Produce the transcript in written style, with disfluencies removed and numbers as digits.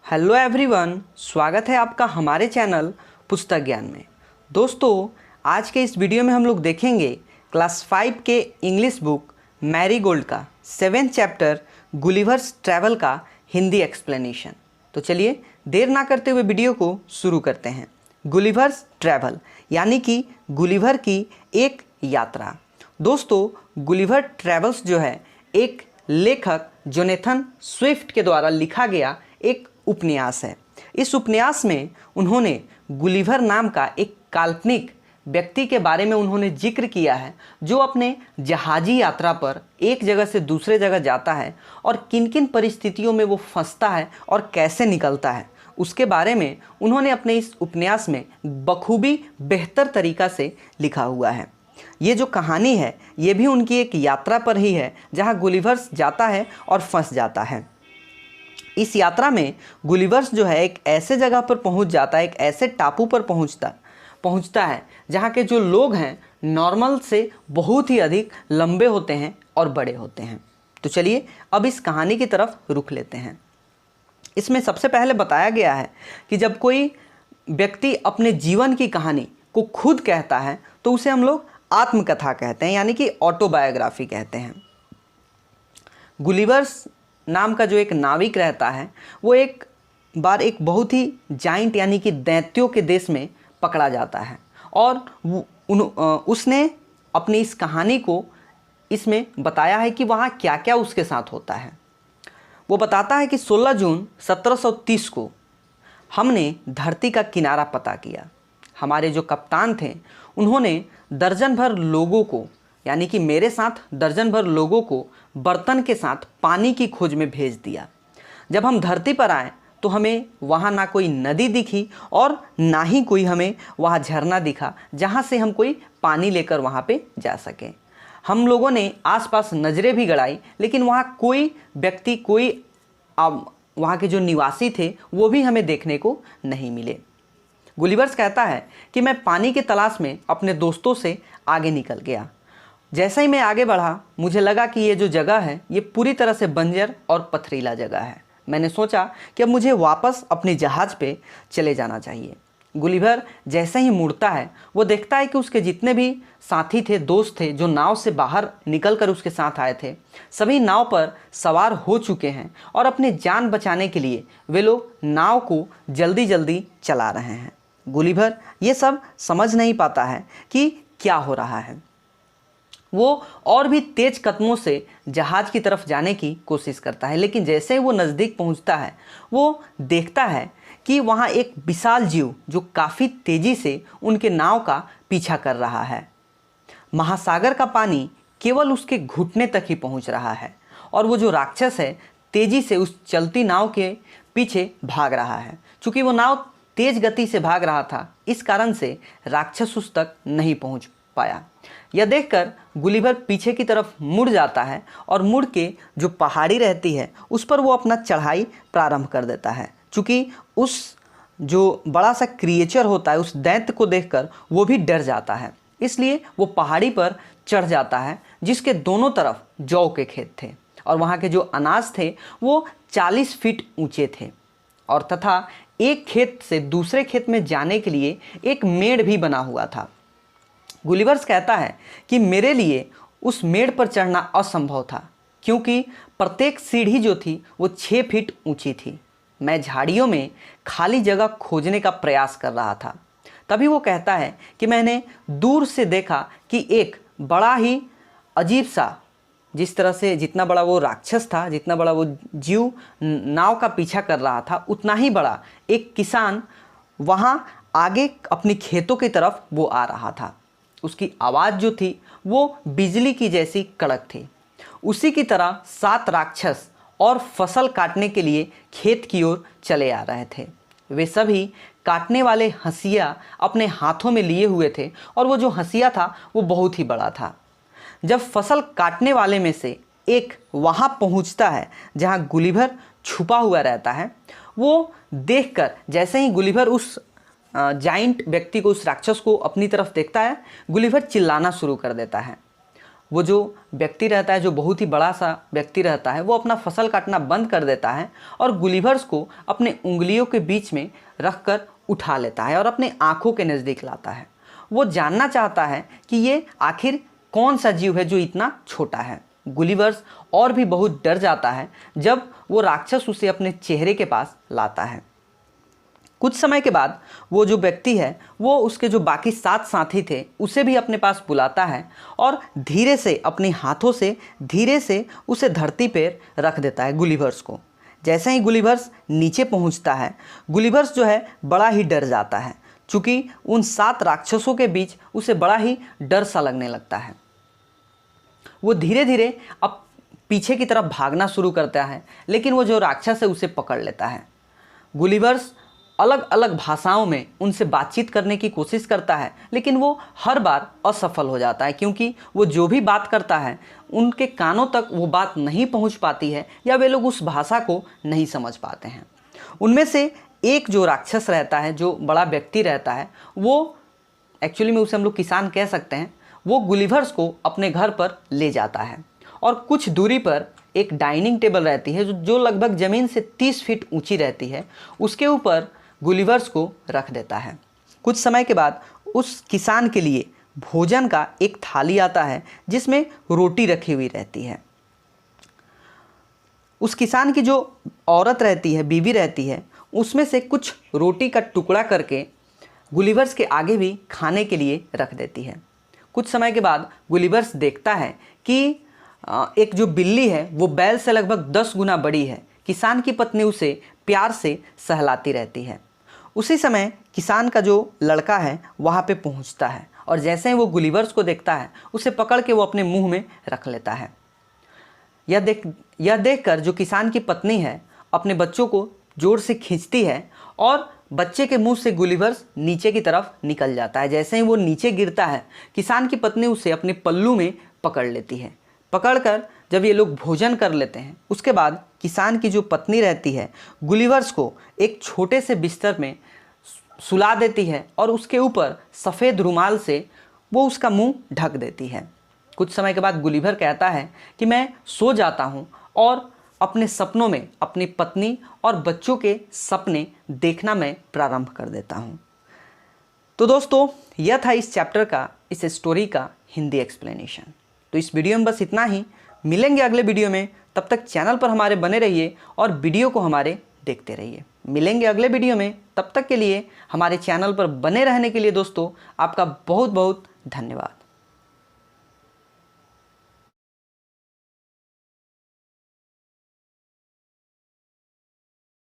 Hello everyone, स्वागत है आपका हमारे चैनल पुस्तक ज्ञान में। दोस्तों, आज के इस वीडियो में हम लोग देखेंगे क्लास 5 के इंग्लिश बुक मैरीगोल्ड का 7th चैप्टर गुलिवर्स ट्रैवल का हिंदी एक्सप्लेनेशन। तो चलिए देर ना करते हुए वीडियो को शुरू करते हैं। गुलिवर्स ट्रैवल यानी कि गुलिवर की एक यात्रा। दोस्तों, गुलिवर ट्रैवल्स जो है एक लेखक जोनाथन स्विफ्ट के द्वारा लिखा गया एक उपन्यास है। इस उपन्यास में उन्होंने गुलिवर नाम का एक काल्पनिक व्यक्ति के बारे में उन्होंने जिक्र किया है, जो अपने जहाजी यात्रा पर एक जगह से दूसरे जगह जाता है और किन किन परिस्थितियों में वो फंसता है और कैसे निकलता है, उसके बारे में उन्होंने अपने इस उपन्यास में बखूबी बेहतर तरीक़ा से लिखा हुआ है। ये जो कहानी है ये भी उनकी एक यात्रा पर ही है, जहाँ गुलिवर्स जाता है और फंस जाता है। इस यात्रा में गुलिवर्स जो है एक ऐसे जगह पर पहुंच जाता है, एक ऐसे टापू पर पहुंचता है जहां के जो लोग हैं नॉर्मल से बहुत ही अधिक लंबे होते हैं और बड़े होते हैं। तो चलिए अब इस कहानी की तरफ रुख लेते हैं। इसमें सबसे पहले बताया गया है कि जब कोई व्यक्ति अपने जीवन की कहानी को खुद कहता है तो उसे हम लोग आत्मकथा कहते हैं, यानी कि ऑटोबायोग्राफी कहते हैं। गुलिवर्स नाम का जो एक नाविक रहता है वो एक बार एक बहुत ही जाइंट यानी कि दैत्यों के देश में पकड़ा जाता है और उसने अपनी इस कहानी को इसमें बताया है कि वहाँ क्या क्या उसके साथ होता है। वो बताता है कि 16 जून 1730 को हमने धरती का किनारा पता किया। हमारे जो कप्तान थे उन्होंने दर्जन भर लोगों को, यानी कि मेरे साथ दर्जन भर लोगों को बर्तन के साथ पानी की खोज में भेज दिया। जब हम धरती पर आए तो हमें वहाँ ना कोई नदी दिखी और ना ही कोई हमें वहाँ झरना दिखा जहाँ से हम कोई पानी लेकर वहाँ पे जा सकें। हम लोगों ने आसपास नज़रें भी गड़ाई, लेकिन वहाँ कोई व्यक्ति, कोई वहाँ के जो निवासी थे वो भी हमें देखने को नहीं मिले। गुलिवर्स कहता है कि मैं पानी की तलाश में अपने दोस्तों से आगे निकल गया। जैसे ही मैं आगे बढ़ा मुझे लगा कि ये जो जगह है ये पूरी तरह से बंजर और पथरीला जगह है। मैंने सोचा कि अब मुझे वापस अपने जहाज़ पे चले जाना चाहिए। गुलिवर जैसे ही मुड़ता है वो देखता है कि उसके जितने भी साथी थे, दोस्त थे, जो नाव से बाहर निकलकर उसके साथ आए थे, सभी नाव पर सवार हो चुके हैं और अपनी जान बचाने के लिए वे लोग नाव को जल्दी जल्दी चला रहे हैं। गुलिवर ये सब समझ नहीं पाता है कि क्या हो रहा है। वो और भी तेज कदमों से जहाज़ की तरफ जाने की कोशिश करता है, लेकिन जैसे ही वो नज़दीक पहुंचता है वो देखता है कि वहाँ एक विशाल जीव जो काफ़ी तेज़ी से उनके नाव का पीछा कर रहा है। महासागर का पानी केवल उसके घुटने तक ही पहुँच रहा है और वो जो राक्षस है तेज़ी से उस चलती नाव के पीछे भाग रहा है। चूँकि वो नाव तेज़ गति से भाग रहा था, इस कारण से राक्षस उस तक नहीं पहुँच पाया। यह देखकर गुलिवर पीछे की तरफ मुड़ जाता है और मुड़ के जो पहाड़ी रहती है उस पर वो अपना चढ़ाई प्रारंभ कर देता है। चूँकि उस जो बड़ा सा क्रिएचर होता है, उस दैत्य को देखकर वो भी डर जाता है, इसलिए वो पहाड़ी पर चढ़ जाता है जिसके दोनों तरफ जौ के खेत थे और वहाँ के जो अनाज थे वो 40 फीट ऊंचे थे और तथा एक खेत से दूसरे खेत में जाने के लिए एक मेड़ भी बना हुआ था। गुलिवर्स कहता है कि मेरे लिए उस मेड़ पर चढ़ना असंभव था, क्योंकि प्रत्येक सीढ़ी जो थी वो 6 फीट ऊंची थी। मैं झाड़ियों में खाली जगह खोजने का प्रयास कर रहा था। तभी वो कहता है कि मैंने दूर से देखा कि एक बड़ा ही अजीब सा, जिस तरह से जितना बड़ा वो राक्षस था, जितना बड़ा वो जीव नाव का पीछा कर रहा था, उतना ही बड़ा एक किसान वहाँ आगे अपनी खेतों की तरफ वो आ रहा था। उसकी आवाज़ जो थी वो बिजली की जैसी कड़क थी। उसी की तरह 7 राक्षस और फसल काटने के लिए खेत की ओर चले आ रहे थे। वे सभी काटने वाले हंसिया अपने हाथों में लिए हुए थे और वो जो हंसिया था वो बहुत ही बड़ा था। जब फसल काटने वाले में से एक वहाँ पहुँचता है जहाँ गुलिवर छुपा हुआ रहता है, वो देखकर जैसे ही गुलिवर उस जाइंट व्यक्ति को, उस राक्षस को अपनी तरफ देखता है, गुलिवर चिल्लाना शुरू कर देता है। वो जो व्यक्ति रहता है, जो बहुत ही बड़ा सा व्यक्ति रहता है, वो अपना फसल काटना बंद कर देता है और गुलिवर्स को अपने उंगलियों के बीच में रखकर उठा लेता है और अपने आँखों के नज़दीक लाता है। वो जानना चाहता है कि ये आखिर कौन सा जीव है जो इतना छोटा है। गुलिवर्स और भी बहुत डर जाता है जब वो राक्षस उसे अपने चेहरे के पास लाता है। कुछ समय के बाद वो जो व्यक्ति है वो उसके जो बाकी 7 साथी थे उसे भी अपने पास बुलाता है और धीरे से अपने हाथों से धीरे से उसे धरती पर रख देता है गुलिवर्स को। जैसे ही गुलिवर्स नीचे पहुंचता है, गुलिवर्स जो है बड़ा ही डर जाता है, चूँकि उन 7 राक्षसों के बीच उसे बड़ा ही डर सा लगने लगता है। वो धीरे धीरे अब पीछे की तरफ भागना शुरू करता है, लेकिन वो जो राक्षस है उसे पकड़ लेता है। गुलिवर्स अलग अलग भाषाओं में उनसे बातचीत करने की कोशिश करता है, लेकिन वो हर बार असफल हो जाता है, क्योंकि वो जो भी बात करता है उनके कानों तक वो बात नहीं पहुंच पाती है या वे लोग उस भाषा को नहीं समझ पाते हैं। उनमें से एक जो राक्षस रहता है, जो बड़ा व्यक्ति रहता है, वो एक्चुअली में उसे हम लोग किसान कह सकते हैं, वो गुलिवर्स को अपने घर पर ले जाता है और कुछ दूरी पर एक डाइनिंग टेबल रहती है जो लगभग ज़मीन से 30 फीट ऊंची रहती है। उसके ऊपर गुलिवर्स को रख देता है। कुछ समय के बाद उस किसान के लिए भोजन का एक थाली आता है जिसमें रोटी रखी हुई रहती है। उस किसान की जो औरत रहती है, बीवी रहती है, उसमें से कुछ रोटी का टुकड़ा करके गुलिवर्स के आगे भी खाने के लिए रख देती है। कुछ समय के बाद गुलिवर्स देखता है कि एक जो बिल्ली है वो बैल से लगभग 10 गुना बड़ी है। किसान की पत्नी उसे प्यार से सहलाती रहती है। उसी समय किसान का जो लड़का है वहाँ पे पहुँचता है और जैसे ही वो गुलिवर्स को देखता है उसे पकड़ के वो अपने मुंह में रख लेता है। यह देखकर जो किसान की पत्नी है अपने बच्चों को जोर से खींचती है और बच्चे के मुंह से गुलिवर्स नीचे की तरफ निकल जाता है। जैसे ही वो नीचे गिरता है, किसान की पत्नी उसे अपने पल्लू में पकड़ लेती है। पकड़कर जब ये लोग भोजन कर लेते हैं, उसके बाद किसान की जो पत्नी रहती है गुलिवर्स को एक छोटे से बिस्तर में सुला देती है और उसके ऊपर सफ़ेद रुमाल से वो उसका मुंह ढक देती है। कुछ समय के बाद गुलिवर कहता है कि मैं सो जाता हूँ और अपने सपनों में अपनी पत्नी और बच्चों के सपने देखना मैं प्रारंभ कर देता हूँ। तो दोस्तों, यह था इस चैप्टर का, इस स्टोरी का हिंदी एक्सप्लेनेशन। तो इस वीडियो में बस इतना ही। मिलेंगे अगले वीडियो में, तब तक चैनल पर हमारे बने रहिए और वीडियो को हमारे देखते रहिए। मिलेंगे अगले वीडियो में, तब तक के लिए हमारे चैनल पर बने रहने के लिए दोस्तों आपका बहुत बहुत धन्यवाद।